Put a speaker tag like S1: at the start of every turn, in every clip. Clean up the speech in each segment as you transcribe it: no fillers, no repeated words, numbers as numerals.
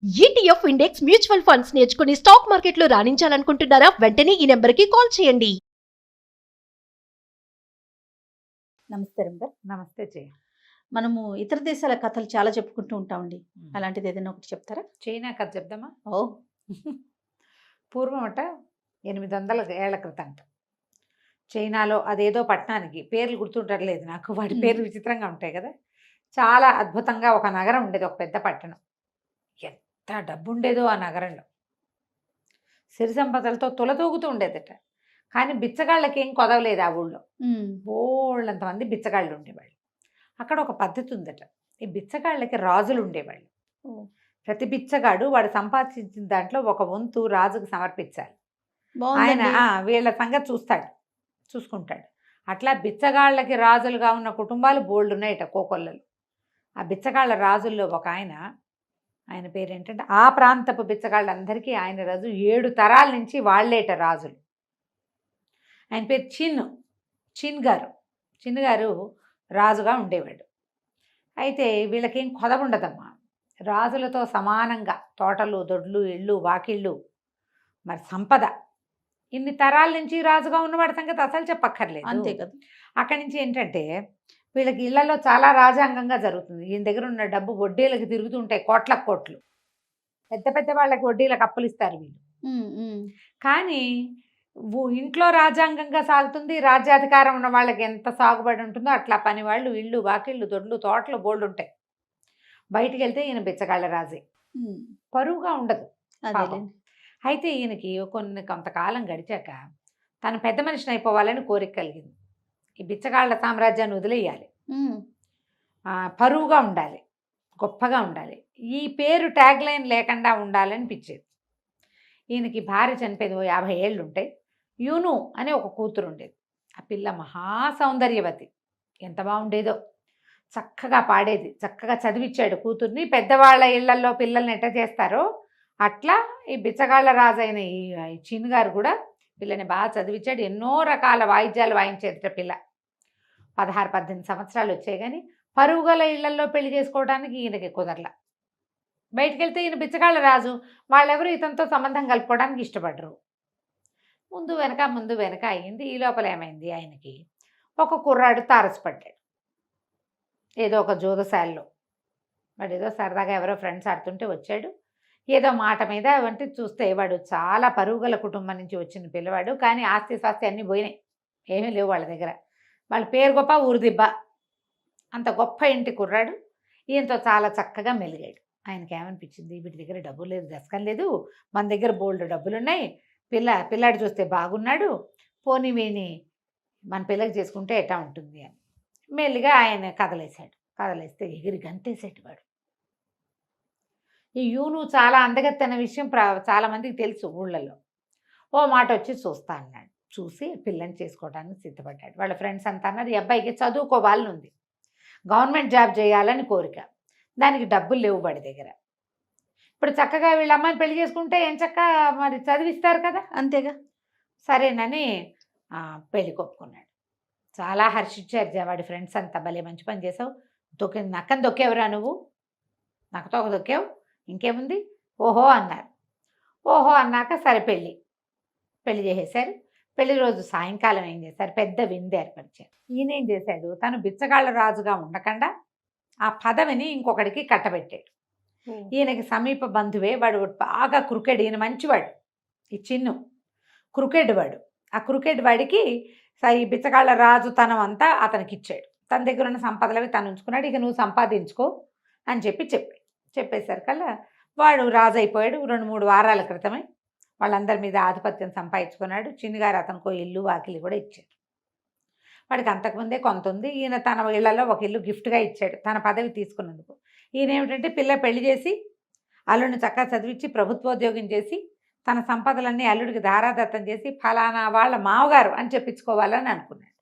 S1: ETF index mutual funds నేర్చుకుని stock మార్కెట్లో రాణించాలనుకుంటున్నారా? వెంటనే ఈ నెంబర్కి కాల్ చేయండి.
S2: నమస్తే రమగారు.
S3: నమస్తే జయ.
S2: మనము ఇతర దేశాల కథలు చాలా చెప్పుకుంటూ ఉంటామండి. అలాంటిది ఏదైనా ఒకటి చెప్తారా?
S3: చైనా కథ చెప్దామా?
S2: ఓ
S3: పూర్వం 800 ఏళ్ల క్రితం చైనాలో అదేదో పట్టణానికి పేర్లు గుర్తుండట్లేదు నాకు, వాటి పేర్లు విచిత్రంగా ఉంటాయి కదా. చాలా అద్భుతంగా ఒక నగరం ఉండేది, ఒక పెద్ద పట్టణం. ఎంత డబ్బు ఉండేదో ఆ నగరంలో, సిరి సంపదలతో తులతూగుతూ ఉండేదట. కానీ బిచ్చగాళ్ళకి ఏం కొదవలేదు ఆ ఊళ్ళో. బోళ్ళంతమంది బిచ్చగాళ్ళు ఉండేవాళ్ళు. అక్కడ ఒక పద్ధతి ఉందట, ఈ బిచ్చగాళ్ళకి రాజులు ఉండేవాళ్ళు. ప్రతి బిచ్చగాడు వాడు సంపాదించిన దాంట్లో ఒక వంతు రాజుకు సమర్పించాలి. ఆయన వీళ్ళ సంగతి చూసుకుంటాడు. అట్లా బిచ్చగాళ్ళకి రాజులుగా ఉన్న కుటుంబాలు బోల్డ్ ఉన్నాయట కోకొల్లలు. ఆ బిచ్చగాళ్ళ రాజుల్లో ఒక ఆయన పేరు ఏంటంటే, ఆ ప్రాంతపు బిచ్చగాళ్ళందరికీ ఆయన రాజు. 7 తరాల నుంచి వాళ్ళేట రాజులు. ఆయన పేరు చిన్ గారు రాజుగా ఉండేవాడు. అయితే వీళ్ళకేం కొదవ ఉండదమ్మా. రాజులతో సమానంగా తోటలు, దొడ్లు, ఇళ్ళు, వాకిళ్ళు, మరి సంపద. ఇన్ని తరాల నుంచి రాజుగా ఉన్నవాడి సంగతి అసలు చెప్పక్కర్లేదు.
S2: అంతే కదా.
S3: అక్కడి నుంచి ఏంటంటే వీళ్ళకి ఇళ్లలో చాలా రాజాంగంగా జరుగుతుంది. ఈయన దగ్గర ఉన్న డబ్బు వడ్డీలకు తిరుగుతుంటాయి, కోట్లు. పెద్ద పెద్ద వాళ్ళకి వడ్డీలకు అప్పులు ఇస్తారు వీళ్ళు. కానీ ఇంట్లో రాజ్యాంగంగా సాగుతుంది. రాజ్యాధికారం ఉన్న వాళ్ళకి ఎంత సాగుబడి ఉంటుందో అట్లా పని వాళ్ళు, ఇళ్ళు, వాకిళ్ళు, దొడ్లు, తోటలు బోల్డ్ ఉంటాయి. బయటికి వెళ్తే ఈయన బిచ్చగాళ్ళ రాజే, పరువుగా ఉండదు. అయితే ఈయనకి కొంతకాలం గడిచాక తను పెద్ద మనిషిని అయిపోవాలని కోరిక కలిగింది. ఈ బిచ్చగాళ్ళ సామ్రాజ్యాన్ని వదిలేయాలి, పరువుగా ఉండాలి, గొప్పగా ఉండాలి, ఈ పేరు ట్యాగ్ లైన్ లేకుండా ఉండాలనిపించేది. ఈయనకి భార్య చనిపోయింది, 50 ఏళ్ళు ఉంటాయి. యూను అనే ఒక కూతురు ఉండేది. ఆ పిల్ల మహా సౌందర్యవతి, ఎంత బాగుండేదో. చక్కగా పాడేది, చక్కగా చదివించాడు కూతుర్ని. పెద్దవాళ్ళ ఇళ్లలో పిల్లల్ని ఎట్ట చేస్తారో అట్లా ఈ బిచ్చగాళ్ళ రాజైన ఈ చిన్ గారు కూడా పిల్లని బాగా చదివించాడు. ఎన్నో రకాల వాయిద్యాలు వాయించేదిట పిల్ల. 16-18 సంవత్సరాలు వచ్చాయి. కానీ పరుగుల ఇళ్లలో పెళ్లి చేసుకోవడానికి ఈయనకి కుదరలా. బయటికి వెళ్తే ఈయన బిచ్చగాళ్ళ రాజు, వాళ్ళెవరు ఇతనితో సంబంధం కలుపుకోవడానికి ఇష్టపడరు. ముందు వెనక అయ్యింది. ఈ లోపల ఏమైంది, ఆయనకి ఒక కుర్రాడు తారసపడ్డాడు ఏదో ఒక జోదశాలలో. వాడు ఏదో సరదాగా ఎవరో ఫ్రెండ్స్ ఆడుతుంటే వచ్చాడు. ఏదో మాట మీద వంటి చూస్తే వాడు చాలా పరుగుల కుటుంబం నుంచి వచ్చిన పిల్లవాడు. కానీ ఆస్తి స్వాస్తి అన్నీ పోయినాయి, ఏమీ లేవు వాళ్ళ దగ్గర. వాళ్ళ పేరు గొప్ప, ఊరు దిబ్బ. అంత గొప్ప ఇంటి కుర్రాడు. ఈయనతో చాలా చక్కగా మెలిగాడు. ఆయనకి ఏమనిపించింది, వీటి దగ్గర డబ్బు లేదు, దశకం లేదు, మన దగ్గర బోల్డ్ డబ్బులున్నాయి, పిల్లాడు చూస్తే బాగున్నాడు, పోనీ వీని మన పిల్లకి చేసుకుంటే ఎట్టా ఉంటుంది అని మెల్లిగా ఆయన కదలేస్తే ఎగిరి గంతేసేటి వాడు. ఈ యూను చాలా అందగత్తెన విషయం చాలామందికి తెలుసు ఊళ్ళలో. ఓ మాట వచ్చి చూస్తా అన్నాడు. చూసి పిల్లని చేసుకోవడానికి సిద్ధపడ్డాడు. వాళ్ళ ఫ్రెండ్స్ అంతా అన్నారు, ఈ అబ్బాయికి చదువుకోవాలని ఉంది, గవర్నమెంట్ జాబ్ చేయాలని కోరిక, దానికి డబ్బులు లేవు వాడి దగ్గర. ఇప్పుడు చక్కగా వీళ్ళ అమ్మాయిని పెళ్లి చేసుకుంటే ఏం చక్కగా మరి చదివిస్తారు కదా, అంతేగా. సరేనని పెళ్లి కొప్పుకున్నాడు. చాలా హర్షించారు వాడి ఫ్రెండ్స్ అంతా. భలే మంచి పని చేసావు, నక్కని దొక్కేవరా నువ్వు, నక్కతో ఒక దొక్కావు, ఇంకేముంది, ఓహో అన్నారు. ఓహో అన్నాక సరే పెళ్లి చేసేశారు. పెళ్లి రోజు సాయంకాలం ఏం చేశారు, పెద్ద విందు ఏర్పరిచారు. ఈయనేం చేశాడు, తను బిచ్చగాళ్ళ రాజుగా ఉండకుండా ఆ పదవిని ఇంకొకడికి కట్టబెట్టాడు. ఈయనకి సమీప బంధువే, వాడు బాగా క్రికెట్, ఈయన మంచివాడు, ఈ చిన్ను క్రికెట్ వాడు. ఆ క్రికెట్ వాడికి ఈ బిచ్చగాళ్ళ రాజు తనం అంతా అతనికి ఇచ్చాడు. తన దగ్గర ఉన్న సంపదలవి తను ఉంచుకున్నాడు. ఇక నువ్వు సంపాదించుకో అని చెప్పేసరికల్లా వాడు రాజు అయిపోయాడు. 2-3 వారాల క్రితమే వాళ్ళందరి మీద ఆధిపత్యం సంపాదించుకున్నాడు. చిన్నగారు అతనికో ఇల్లు, వాకిలి కూడా ఇచ్చాడు. వాడికి అంతకుముందే కొంత ఉంది. ఈయన తన ఇళ్లలో ఒక ఇల్లు గిఫ్ట్గా ఇచ్చాడు తన పదవి తీసుకున్నందుకు. ఈయన ఏమిటంటే పిల్ల పెళ్లి చేసి అల్లుడిని చక్కగా చదివించి ప్రభుత్వోద్యోగం చేసి తన సంపదలన్నీ అల్లుడికి ధారాదత్తం చేసి ఫలానా వాళ్ళ మావగారు అని చెప్పించుకోవాలని అనుకున్నాడు.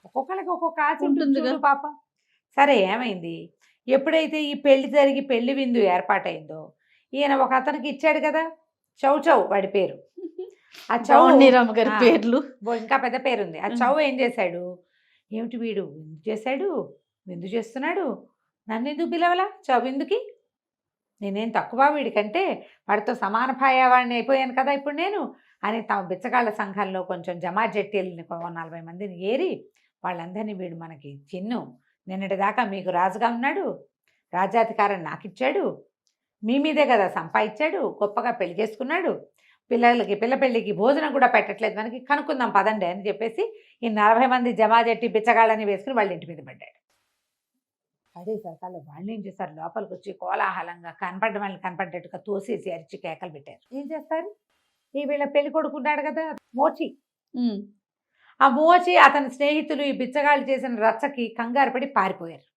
S3: ఒక్కొక్కరికి ఒక్కొక్క ఆశ ఉంటుంది పాపం. సరే ఏమైంది, ఎప్పుడైతే ఈ పెళ్లి జరిగి పెళ్లి విందు ఏర్పాటైందో ఈయన ఒక అతనికి ఇచ్చాడు కదా, చౌ వాడి పేరు. ఆ చౌ
S2: గారి పేర్లు
S3: ఇంకా పెద్ద పేరుంది. ఆ చౌ ఏం చేశాడు, ఏమిటి వీడు విందు చేస్తున్నాడు, నన్ను ఎందుకు పిలవలా చౌ విందుకి, నేనేం తక్కువ వీడికంటే, వాడితో సమాన భాయవాడిని అయిపోయాను కదా ఇప్పుడు నేను అని తమ బిచ్చగాళ్ళ సంఘంలో కొంచెం జమాత్ జట్టీలని 40 మందిని ఏరి వాళ్ళందరినీ వీడు మనకి చిన్ను నిన్నటిదాకా మీకు రాజుగా ఉన్నాడు, రాజ్యాధికారం నాకు ఇచ్చాడు, మీ మీదే కదా సంపాదించాడు, గొప్పగా పెళ్లి చేసుకున్నాడు, పిల్ల పెళ్ళికి భోజనం కూడా పెట్టట్లేదు, మనకి కనుక్కుందాం పదండి అని చెప్పేసి ఈ 40 మంది జమాజట్టి బిచ్చగాళ్ళని వేసుకుని వాళ్ళ ఇంటి మీద పడ్డాడు. అదే సరకాలు వాళ్ళు ఏం చేస్తారు, లోపలికి వచ్చి కోలాహలంగా కనపడ్డ వాళ్ళని కనపడ్డట్టుగా తోసేసి అరిచి కేకలు పెట్టారు. ఏం చేస్తారు, ఈ వీళ్ళ పెళ్లి కొడుకున్నాడు కదా మోచి, ఆ మోచి అతని స్నేహితులు ఈ బిచ్చగాళ్ళు చేసిన రచ్చకి కంగారు పడి పారిపోయారు.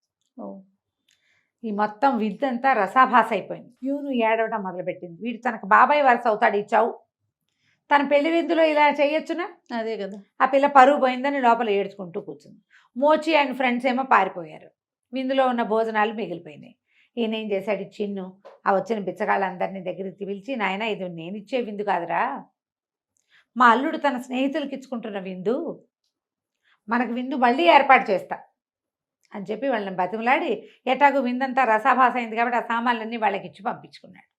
S3: ఈ మొత్తం విద్దంతా రసాభాస అయిపోయింది. యూను ఏడవడం మొదలుపెట్టింది. వీడు తనకు బాబాయ్ వరుస అవుతాడు ఈ చావు, తన పెళ్లి విందులో ఇలా చేయొచ్చునా,
S2: అదే కదా.
S3: ఆ పిల్ల పరువు పోయిందని లోపల ఏడ్చుకుంటూ కూర్చుంది. మోచి అండ్ ఫ్రెండ్స్ ఏమో పారిపోయారు. విందులో ఉన్న భోజనాలు మిగిలిపోయినాయి. ఈయన ఏం చేశాడు, చిన్ను ఆ వచ్చిన బిచ్చగాళ్ళందరినీ దగ్గరికి పిలిచి, నాయన ఇది నేను ఇచ్చే విందు కాదురా, మా అల్లుడు తన స్నేహితులకి ఇచ్చుకుంటున్న విందు, మనకు విందు మళ్ళీ ఏర్పాటు చేస్తా అని చెప్పి వాళ్ళని బతిమలాడి ఎటాగు విందంతా రసాభాస అయింది కాబట్టి ఆ సామాన్లన్నీ వాళ్ళకి ఇచ్చి పంపించుకున్నాడు.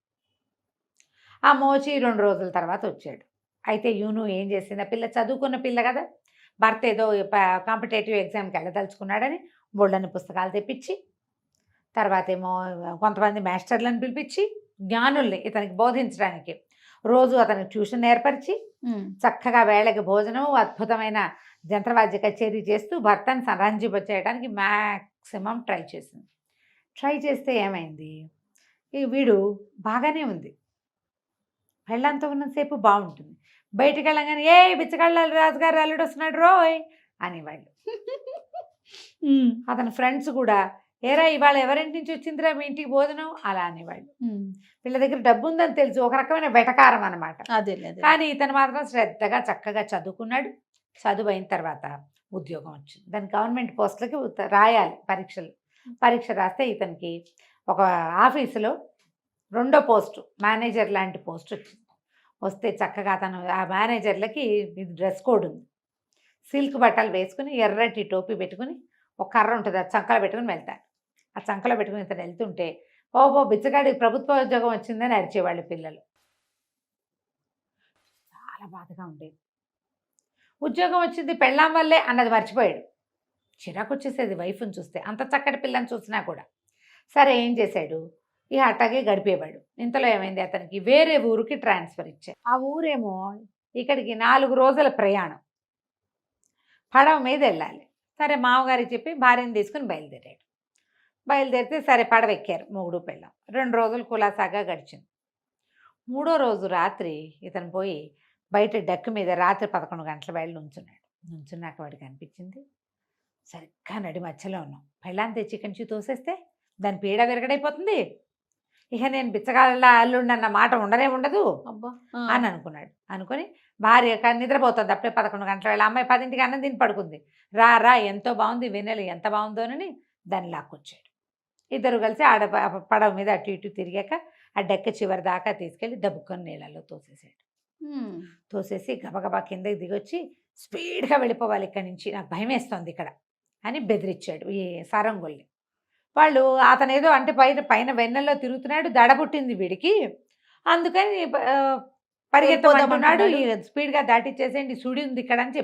S3: ఆ మోచి 2 రోజుల తర్వాత వచ్చాడు. అయితే యూను ఏం చేసింది, ఆ పిల్ల చదువుకున్న పిల్ల కదా, భర్త ఏదో కాంపిటేటివ్ ఎగ్జామ్కి వెళ్ళదలుచుకున్నాడని బోళ్ళని పుస్తకాలు తెప్పించి, తర్వాత ఏమో కొంతమంది మాస్టర్లను పిలిపించి జ్ఞానుల్ని ఇతనికి బోధించడానికి రోజు అతనికి ట్యూషన్ ఏర్పరిచి చక్కగా వేళకి భోజనం, అద్భుతమైన జంత్రవాద్య కచేరీ చేస్తూ భర్తను సంరంజింపచేయడానికి మ్యాక్సిమం ట్రై చేస్తే ఏమైంది, ఈ వీడు బాగానే ఉంది, పెళ్ళంతా ఉన్నంతసేపు బాగుంటుంది, బయటికి వెళ్ళగానే ఏ బిచ్చగాళ్ళ రాజుగారు అల్లుడు వస్తున్నాడు రోయ్ అనేవాళ్ళు. అతని ఫ్రెండ్స్ కూడా ఏరా ఇవాళ ఎవరింటి నుంచి వచ్చిందిరా మీ ఇంటికి భోజనం అలా అనేవాళ్ళు. వీళ్ళ దగ్గర డబ్బు ఉందని తెలుసు, ఒక రకమైన వెటకారం అనమాట.
S2: అదే
S3: కానీ ఇతను మాత్రం శ్రద్ధగా చక్కగా చదువుకున్నాడు. చదువు అయిన తర్వాత ఉద్యోగం వచ్చింది. దాని గవర్నమెంట్ పోస్టులకి రాయాలి పరీక్ష రాస్తే ఇతనికి ఒక ఆఫీసులో 2వ పోస్టు మేనేజర్ లాంటి పోస్ట్ వచ్చింది. వస్తే చక్కగా అతను ఆ మేనేజర్లకి డ్రెస్ కోడ్ ఉంది, సిల్క్ బట్టలు వేసుకుని ఎర్రటి టోపీ పెట్టుకుని ఒక కర్ర ఉంటుంది, ఆ చంకలో పెట్టుకుని వెళ్తాడు. ఆ చంకలో పెట్టుకుని ఇతను వెళ్తుంటే ఓహో బిచ్చగాడికి ప్రభుత్వ ఉద్యోగం వచ్చిందని అరిచేవాళ్ళు పిల్లలు. చాలా బాధగా ఉండేది. ఉద్యోగం వచ్చింది పెళ్ళాం వల్లే అన్నది మర్చిపోయాడు. చిరాకు వచ్చేసేది వైఫ్ని చూస్తే, అంత చక్కటి పిల్లని చూసినా కూడా. సరే ఏం చేశాడు, ఇక అట్టాగే గడిపేవాడు. ఇంతలో ఏమైంది, అతనికి వేరే ఊరికి ట్రాన్స్ఫర్ ఇచ్చారు. ఆ ఊరేమో ఇక్కడికి 4 రోజుల ప్రయాణం, పడవ మీద వెళ్ళాలి. సరే మామగారికి చెప్పి భార్యను తీసుకుని బయలుదేరితే సరే పడవ ఎక్కారు మొగుడు పెళ్ళాం. 2 రోజులు కులాసాగా గడిచింది. 3వ రోజు రాత్రి ఇతను పోయి బయట డెక్ మీద రాత్రి 11 గంటల వేళ నుంచున్నాక వాడికి అనిపించింది, సరిగ్గా నడి మధ్యలో ఉన్నాం, పెళ్ళాన్ని తెచ్చి ఇక్కడి నుంచి తోసేస్తే దాని పీడ విరగడైపోతుంది, ఇక నేను బిచ్చగాళ్ళ అల్లుండి అన్న మాట ఉండదు
S2: అబ్బా
S3: అని అనుకుని భార్య నిద్రపోతుంది. అప్పుడే 11 గంటల వేళ, అమ్మాయి 10ంటికి అన్నం తిని పడుకుంది. రా ఎంతో బాగుంది, వెన్నెల ఎంత బాగుందోనని దాన్ని లాక్కొచ్చాడు. ఇద్దరు కలిసి ఆడ పడవ మీద అటు ఇటు తిరిగాక ఆ డెక్క చివరి దాకా తీసుకెళ్ళి దబ్బుకొని నీళ్ళలో తోసేసి గబగబా కిందకి దిగొచ్చి స్పీడ్గా వెళ్ళిపోవాలి ఇక్కడి నుంచి, నాకు భయం వేస్తుంది ఇక్కడ అని బెదిరించాడు ఈ సారంగొల్ని. వాళ్ళు అతను ఏదో అంటే పైన వెన్నెల్లో తిరుగుతున్నాడు, దడబుట్టింది వీడికి, అందుకని పరిగెత్తమంటున్నాడు, స్పీడ్గా దాటిచ్చేసేయండి సుడి ఉంది ఇక్కడ అని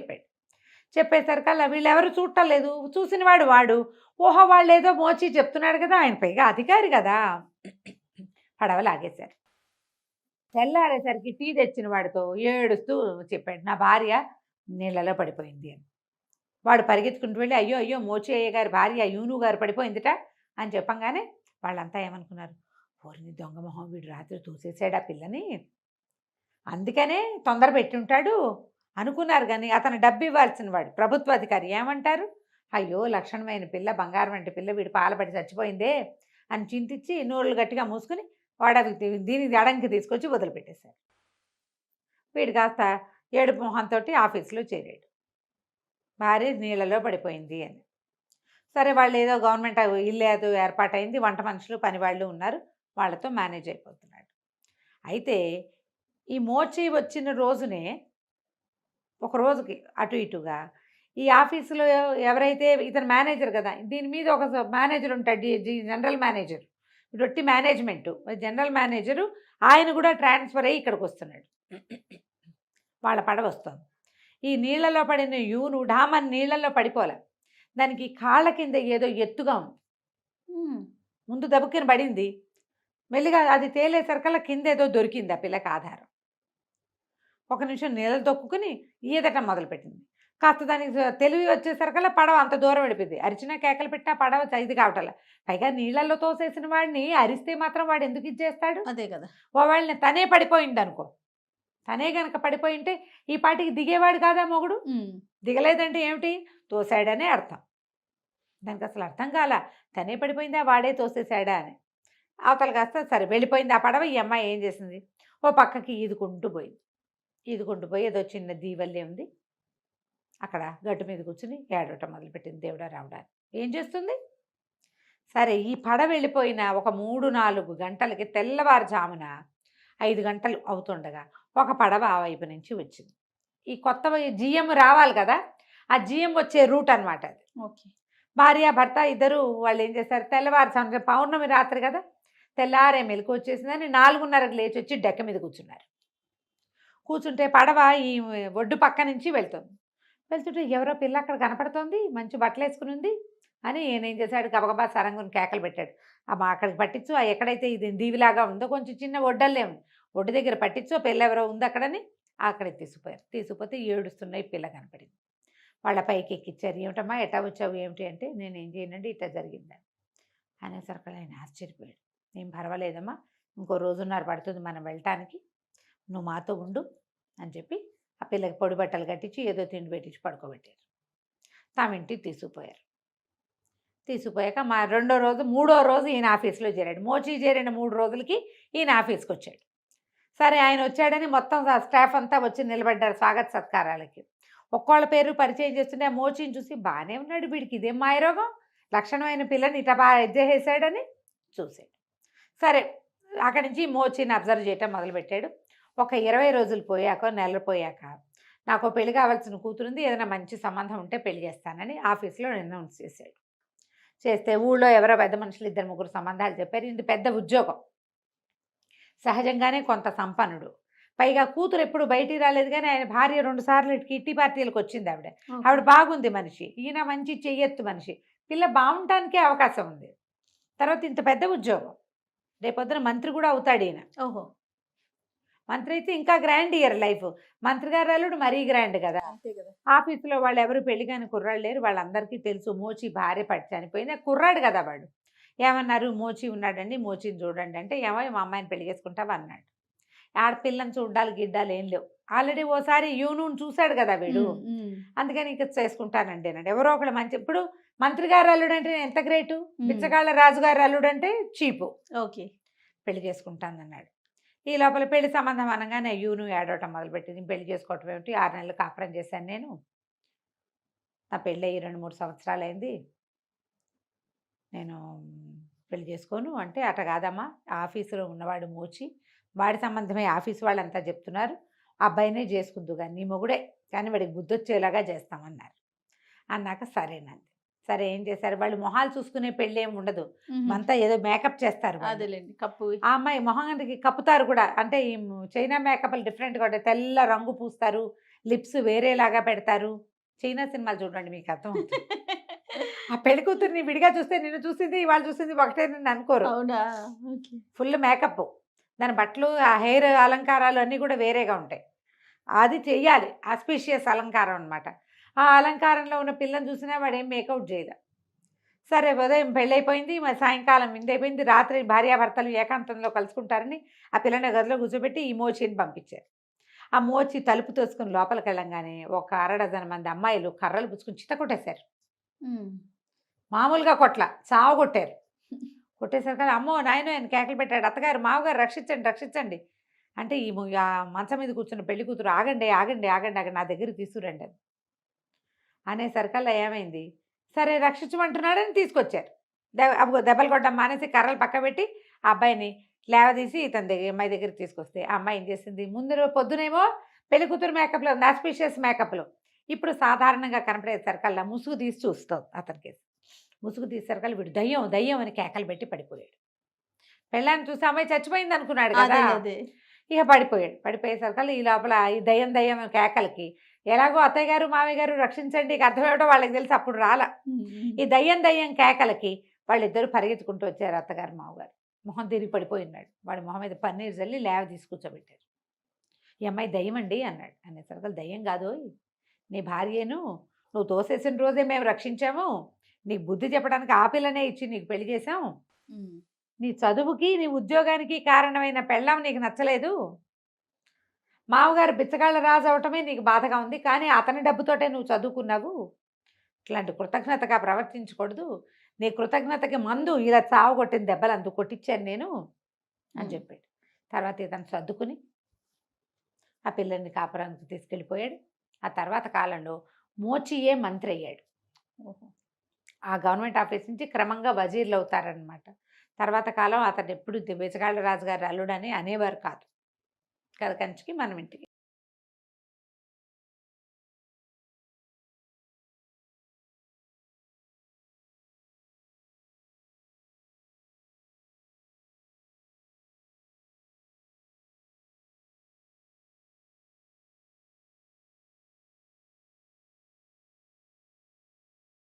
S3: చెప్పేసరికల్లా వీళ్ళెవరు చూడలేదు. చూసిన వాడు ఓహో వాళ్ళు ఏదో మోచి చెప్తున్నాడు కదా, ఆయన పైగా అధికారి కదా, పడవ లాగేశారు. తెల్లారేసరికి టీ తెచ్చిన వాడితో ఏడుస్తూ చెప్పాడు, నా భార్య నీళ్ళలో పడిపోయింది అని. వాడు పరిగెత్తుకుంటూ వెళ్ళి అయ్యో మోచి అయ్య గారి భార్య యూను గారు పడిపోయిందిట అని చెప్పంగానే వాళ్ళంతా ఏమనుకున్నారు, ఓరిని దొంగ మొహం, వీడు రాత్రి తోసేసాడు ఆ పిల్లని, అందుకనే తొందర పెట్టి ఉంటాడు అనుకున్నారు. కానీ అతను డబ్బు ఇవ్వాల్సిన వాడు ప్రభుత్వ అధికారి ఏమంటారు, అయ్యో లక్షణమైన పిల్ల, బంగారం వంటి పిల్ల, వీడు పాలపడి చచ్చిపోయిందే అని చింతించి నోళ్ళు గట్టిగా మూసుకుని దీనికి అడంకి తీసుకొచ్చి వదిలిపెట్టేశారు. వీడు కాస్త ఏడుపు మొహంతో ఆఫీసులో చేరాడు, భార్య నీళ్ళలో పడిపోయింది అని. సరే వాళ్ళు ఏదో గవర్నమెంట్ ఇల్లు ఏదో ఏర్పాటైంది, వంట మనుషులు పని వాళ్ళు ఉన్నారు, వాళ్ళతో మేనేజ్ అయిపోతున్నాడు. అయితే ఈ మోచి వచ్చిన రోజునే ఒక రోజుకి అటు ఇటుగా ఈ ఆఫీసులో ఎవరైతే ఇతను మేనేజర్ కదా, దీని మీద ఒక మేనేజర్ ఉంటాడు, జనరల్ మేనేజర్, రొట్టి మేనేజ్మెంటు జనరల్ మేనేజరు ఆయన కూడా ట్రాన్స్ఫర్ అయ్యి ఇక్కడికి వస్తున్నాడు. వాళ్ళ పడవ వస్తుంది. ఈ నీళ్ళలో పడిన యూను డామని నీళ్ళల్లో పడిపోలే, దానికి కాళ్ళ కింద ఏదో ఎత్తుగా ఉంది. ముందు దబుక్కిన పడింది, మెల్లిగా అది తేలేసరికల్లా కింద ఏదో దొరికింది ఆ పిల్లకి ఆధారం. ఒక నిమిషం నీళ్ళు తొక్కుని ఈదటం మొదలుపెట్టింది. కాస్త దానికి తెలివి వచ్చేసరికల్లా పడవ అంత దూరం వెళ్ళిపోయింది. అరిచినా కేకలు పెట్టా పడవ ఇది కావటంలా. పైగా నీళ్ళల్లో తోసేసిన వాడిని అరిస్తే మాత్రం వాడు ఎందుకు ఇచ్చేస్తాడు?
S2: అదే కదా.
S3: వాళ్ళని తనే పడిపోయింది అనుకో, తనే గనక పడిపోయింటే ఈ పాటికి దిగేవాడు కాదా మొగుడు? దిగలేదంటే ఏమిటి? తోసాడనే అర్థం. దానికి అసలు అర్థం కాల, తనే పడిపోయిందా వాడే తోసేసాడా అని. అవతల కాస్త సరే వెళ్ళిపోయింది ఆ పడవ. ఈ అమ్మాయి ఏం చేసింది, ఓ పక్కకి ఈదుకుంటూ పోయింది. ఈదుకుంటూ పోయి ఏదో చిన్న దీవల్లే ఉంది, అక్కడ గట్టు మీద కూర్చుని ఏడవటం మొదలుపెట్టింది. దేవుడా రావడా ఏం చేస్తుంది? సరే ఈ పడవ వెళ్ళిపోయిన ఒక 3-4 గంటలకి తెల్లవారుజామున 5 గంటలు అవుతుండగా ఒక పడవ ఆ వైపు నుంచి వచ్చింది. ఈ కొత్త జిఎం రావాలి కదా, ఆ జిఎం వచ్చే రూట్ అనమాట అది.
S2: ఓకే.
S3: భార్య భర్త ఇద్దరు వాళ్ళు ఏం చేస్తారు, తెల్లవారుజామున పౌర్ణమి రాత్రి కదా, తెల్లారే మెలకు వచ్చేసిందని 4:30కి లేచి వచ్చి డెక్క మీద కూర్చున్నారు. కూర్చుంటే పడవ ఈ ఒడ్డు పక్క నుంచి వెళ్తుంటే ఎవరో పిల్ల అక్కడ కనపడుతోంది, మంచి బట్టలు వేసుకుని ఉంది అని ఈయనేం చేశాడు, గబగబా సరంగుని కేకలు పెట్టాడు. అమ్మా అక్కడికి పట్టించు, ఎక్కడైతే ఇది దీవిలాగా ఉందో కొంచెం చిన్న ఒడ్డల్లే ఉంది, ఒడ్డు దగ్గర పట్టించు, పిల్ల ఎవరో ఉంది అక్కడని అక్కడికి తీసుకుపోయారు. తీసుకుపోతే ఏడుస్తున్నాయి, పిల్ల కనపడింది. వాళ్ళ పైకి ఎక్కిచ్చారు. ఏమిటమ్మా ఎట్టా వచ్చావు ఏమిటి అంటే, నేను ఏం చేయనండి ఇట్లా జరిగిందని అనేసరికి ఆయన ఆశ్చర్యపోయాడు. ఏం పర్వాలేదమ్మా, ఇంకో 1.5 పడుతుంది మనం వెళ్ళటానికి, నువ్వు మాతో ఉండు అని చెప్పి ఆ పిల్లకి పొడి బట్టలు కట్టించి ఏదో తిండి పెట్టించి పడుకోబెట్టారు. తాము ఇంటికి తీసుకుపోయారు. తీసుకుపోయాక మా 2వ రోజు 3వ రోజు ఈయన ఆఫీస్లో చేరాడు. మోచి చేరిన 3 రోజులకి ఈయన ఆఫీస్కి వచ్చాడు. సరే ఆయన వచ్చాడని మొత్తం స్టాఫ్ అంతా వచ్చి నిలబడ్డారు స్వాగత సత్కారాలకి. ఒక్కోళ్ళ పేరు పరిచయం చేస్తుంటే ఆ మోచిని చూసి బాగానే ఉన్నాడు, వీడికి ఇదేం మాయరోగం, లక్షణమైన పిల్లని ఇట బాగా ఎజ్జేసాడని చూశాడు. సరే అక్కడి నుంచి మోచిని అబ్జర్వ్ చేయటం మొదలుపెట్టాడు. ఒక 20 రోజులు పోయాక, నెలలు పోయాక, నాకు పెళ్లి కావాల్సిన కూతురుంది, ఏదైనా మంచి సంబంధం ఉంటే పెళ్లి చేస్తానని ఆఫీస్లో అనౌన్స్ చేశాడు. చేస్తే ఊళ్ళో ఎవరో పెద్ద మనుషులు 2-3 సంబంధాలు చెప్పారు. ఇది పెద్ద ఉద్యోగం, సహజంగానే కొంత సంపన్నుడు, పైగా కూతురు ఎప్పుడు బయటికి రాలేదు. కానీ ఆయన భార్య 2 సార్లు కిట్టి పార్టీలకు వచ్చింది. ఆవిడ బాగుంది మనిషి, ఈయన మంచి చెయ్యెత్తు మనిషి, పిల్ల బాగుంటానికే అవకాశం ఉంది. తర్వాత ఇంత పెద్ద ఉద్యోగం, రేపొద్దున మంత్రి కూడా అవుతాడు ఈయన.
S2: ఓహో.
S3: మంత్రి అయితే ఇంకా గ్రాండ్ ఇయర్ లైఫ్, మంత్రి గారు అల్లుడు మరీ గ్రాండ్ కదా.
S2: అంతే కదా.
S3: ఆఫీసులో వాళ్ళు ఎవరు పెళ్లి కానీ కుర్రాళ్ళు లేరు, వాళ్ళందరికీ తెలుసు మోచి భార్య పట్టి చనిపోయింది. కుర్రాడు కదా వాడు. ఏమన్నారు, మోచి ఉన్నాడండి, మోచిని చూడండి అంటే, ఏమో మా అమ్మాయిని పెళ్లి చేసుకుంటావా అన్నాడు. ఆడపిల్లని చూడాలి గిడ్డాలు ఏం లేవు, ఆల్రెడీ ఓసారి యూనూన్ చూశాడు కదా వీడు, అందుకని ఇంకా చేసుకుంటానండి అన్నాడు. ఎవరో ఒకళ్ళు మంచి, ఇప్పుడు మంత్రి గారు అల్లుడు అంటే ఎంత గ్రేటు, బిచ్చగాళ్ళ రాజుగారు అల్లుడు అంటే చీపు.
S2: ఓకే.
S3: పెళ్లి చేసుకుంటానన్నాడు. ఈ లోపల పెళ్లి సంబంధం అనగానే యూను ఏడవటం మొదలుపెట్టింది. పెళ్లి చేసుకోవటం ఏమిటి, 6 నెలలు కాపురం చేశాను నేను, నా పెళ్ళి అయ్యి 2-3 సంవత్సరాలు అయింది, నేను పెళ్లి చేసుకోను అంటే, అట కాదమ్మా, ఆఫీసులో ఉన్నవాడు మోచి, వాడి సంబంధమే ఆఫీసు వాళ్ళంతా చెప్తున్నారు, అబ్బాయినే చేసుకుందు కానీ నీ మొగుడే, కానీ వాడికి బుద్ధి వచ్చేలాగా చేస్తామన్నారు. అన్నాక సరేనండి. సరే ఏం చేశారు, వాళ్ళు మొహాలు చూసుకునే పెళ్ళి ఏమి ఉండదు, అంతా ఏదో మేకప్ చేస్తారు.
S2: అదేలేండి, కప్పు.
S3: ఆ అమ్మాయి మొహానికి కప్పుతారు కూడా, అంటే ఈ చైనా మేకప్లు డిఫరెంట్గా ఉంటాయి, తెల్ల రంగు పూస్తారు, లిప్స్ వేరేలాగా పెడతారు. చైనా సినిమాలు చూడండి మీకు అర్థమవుతుంది. ఆ పెళ్లి కూతుర్ని విడిగా చూస్తే నిన్ను చూసింది వాళ్ళు చూసింది ఒకటే నన్ను అనుకోరు.
S2: అవునా.
S3: ఫుల్ మేకప్, దాని బట్టలు, ఆ హెయిర్ అలంకారాలు అన్నీ కూడా వేరేగా ఉంటాయి. అది చెయ్యాలి, ఆస్పీషియస్ అలంకారం అనమాట. ఆ అలంకారంలో ఉన్న పిల్లని చూసినా వాడు ఏం మేకౌట్ చేయదు. సరే ఉదయం పెళ్ళైపోయింది, మరి సాయంకాలం విందైపోయింది, రాత్రి భార్యాభర్తలు ఏకాంతంలో కలుసుకుంటారని ఆ పిల్లని గదిలో కూర్చోబెట్టి ఈ మోచిని పంపించారు. ఆ మోచి తలుపు తోసుకుని లోపలికి వెళ్ళంగానే ఒక 6 మంది అమ్మాయిలు కర్రలు పుచ్చుకుని చిత్త కొట్టేశారు. మామూలుగా కొట్ల చావు కొట్టారు. కొట్టేసరికి అమ్మో నాయన ఆయన కేకలు పెట్టాడు, అత్తగారు మావగారు రక్షించండి రక్షించండి అంటే, ఈ మంచం మీద కూర్చున్న పెళ్లి కూతురు ఆగండి ఆగండి ఆగండి ఆగండి నా దగ్గరికి తీసుకురండి అని అనేసరికల్లా ఏమైంది, సరే రక్షించమంటున్నాడని తీసుకొచ్చారు. దెబ్బలు కొట్టడం మానేసి కర్రలు పక్క పెట్టి ఆ అబ్బాయిని లేవదీసి ఇతని దగ్గర అమ్మాయి దగ్గరికి తీసుకొస్తే, ఆ అమ్మాయి ఏం చేసింది, ముందు పొద్దునేమో పెళ్లి కూతురు మేకప్లో ఉంది, ఆస్పీషియస్ మేకప్లో, ఇప్పుడు సాధారణంగా కనపడేసరికల్లా ముసుగు తీసి చూస్తాం. అతనికి ముసుగు తీసేసరికల్లా వీడు దయ్యం దయ్యం అని కేకలు పెట్టి పడిపోయాడు. పెళ్ళాన్ని చూసి అమ్మాయి చచ్చిపోయింది అనుకున్నాడు
S2: అదే
S3: కదా.
S2: అదే
S3: ఇక పడిపోయాడు. పడిపోయేసరికి ఈ లోపల ఈ దయ్యం కేకలకి ఎలాగో అత్తయ్య గారు మామయ్య గారు రక్షించండి, ఇక అర్థమేమిటో వాళ్ళకి తెలిసి అప్పుడు రాల. ఈ దయ్యం కేకలకి వాళ్ళిద్దరూ పరిగెత్తుకుంటూ వచ్చారు అత్తగారు మామగారు. మొహం తిరిగి పడిపోయినాడు. వాడి మొహం మీద పన్నీరు చల్లి లేవ తీసుకూర్చోబెట్టారు. ఈ అమ్మాయి దయ్యం అండి అన్నాడు. అనేసరికి దయ్యం కాదు, నీ భార్యను నువ్వు తోసేసిన రోజే మేము రక్షించాము, నీకు బుద్ధి చెప్పడానికి ఆ పిల్లనే ఇచ్చి నీకు పెళ్లి చేసాం, నీ చదువుకి నీ ఉద్యోగానికి కారణమైన పెళ్ళాం నీకు నచ్చలేదు, మామగారు బిచ్చగాళ్ళ రాజు అవటమే నీకు బాధగా ఉంది, కానీ అతని డబ్బుతోటే నువ్వు చదువుకున్నావు, ఇట్లాంటి కృతజ్ఞతగా ప్రవర్తించకూడదు, నీ కృతజ్ఞతకి మందు ఇలా చావగొట్టిన దెబ్బలు అందుకు కొట్టించాను నేను అని చెప్పాడు. తర్వాత ఇతను సర్దుకుని ఆ పిల్లల్ని కాపురానికి తీసుకెళ్ళిపోయాడు. ఆ తర్వాత కాలంలో మోచియే మంత్రి అయ్యాడు. ఆ గవర్నమెంట్ ఆఫీస్ నుంచి క్రమంగా వజీర్లు అవుతారనమాట. తర్వాత కాలం అతను ఎప్పుడు బిచ్చగాళ్ళ రాజుగారు అల్లుడని అనేవారు కాదు. కథ కంచికి మనం ఇంటికి.